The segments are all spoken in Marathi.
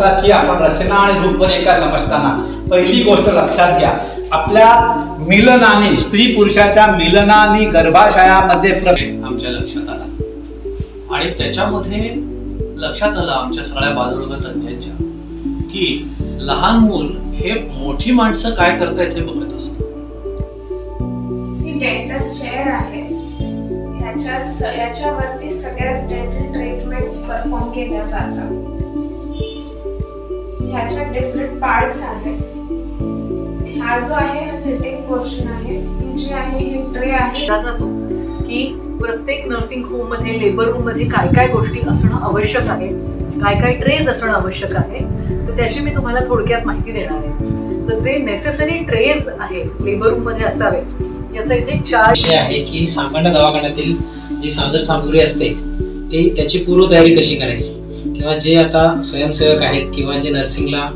शस्त्राची आपण रचना आणि रूपरेखा समजताना पहिली गोष्ट लक्षात घ्या, आपल्या मिलनाने, स्त्री पुरुषाच्या मिलनाने गर्भाशयामध्ये आमच्या लक्षात आला आणि त्याच्यामध्ये लक्षात आलं आमच्या सगळ्या बालरोग तज्ञांच्या की लहान मूल हे मोठी माणसं काय करतायत हे बघत असतं. ही डेंटल चेअर आहे, याच्यावरती सगळ्याच डेंटल ट्रीटमेंट परफॉर्म केल्या जातात. ह्याच्यात डिफरंट पार्ट्स आहेत. हा जो आहे हा सिटिंग पोर्शन आहे, जी आहे ही ट्रे आहे. जातो की प्रत्येक नर्सिंग होम मध्ये, लेबर रूम मध्ये काय काय गोष्टी असणं आवश्यक आहे, काय काय ट्रेज असणं आवश्यक आहे, तर त्याची मी तुम्हाला थोडक्यात माहिती देणार आहे. तर जे नेसेसरी ट्रेज आहे लेबर रूम मध्ये असावे याचा इथे 4 आहे की सामान्य दवाखान्यातील जी सामग्री असते ती त्याची पूर्वतयारी कशी करायची, किंवा जे आता स्वयंसेवक आहेत किंवा जे नर्सिंगला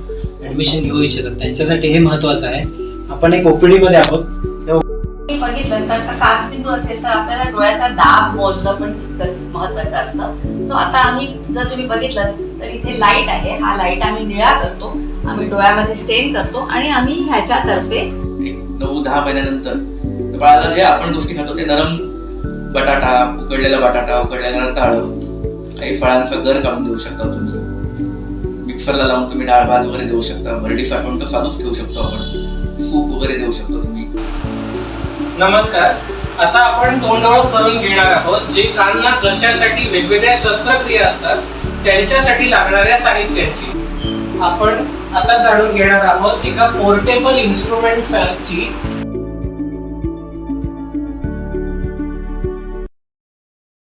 ऍडमिशन घेऊ इच्छितात त्यांच्यासाठी हे महत्वाचं आहे. आपण एक ओपीडी मध्ये आहोत. बघितलं तर काच बिंदू असेल तर आपल्याला डोळ्याचा दाब मोजणं पण तितकंच महत्वाचं असतं. सो आता आम्ही जर तुम्ही बघितलं तर इथे लाईट आहे, हा लाईट आम्ही निळा करतो, आम्ही डोळ्यामध्ये स्टेन करतो आणि आम्ही ह्याच्यातर्फे 9-10 महिन्यानंतर बाळाला जे आपण गोष्टी खातो ते नरम बटाटा, उकडलेला बटाटा, उकडलेला रताळ, काही फळांचा गर काढून देऊ शकता तुम्ही. मिक्सरला लावून तुम्ही डाळ भात वगैरे देऊ शकता. भरडी साठवून तर चालूच ठेवू शकतो आपण. सूप वगैरे देऊ शकतो तुम्ही. नमस्कार. आता आपण तोंडावर करून घेणार आहोत जे कान घशासाठी वेगवेगळ्या शस्त्रक्रिया असतात त्यांच्यासाठी लागणाऱ्या साहित्याची. आपण आता जाणून घेणार आहोत एका पोर्टेबल इन्स्ट्रुमेंटची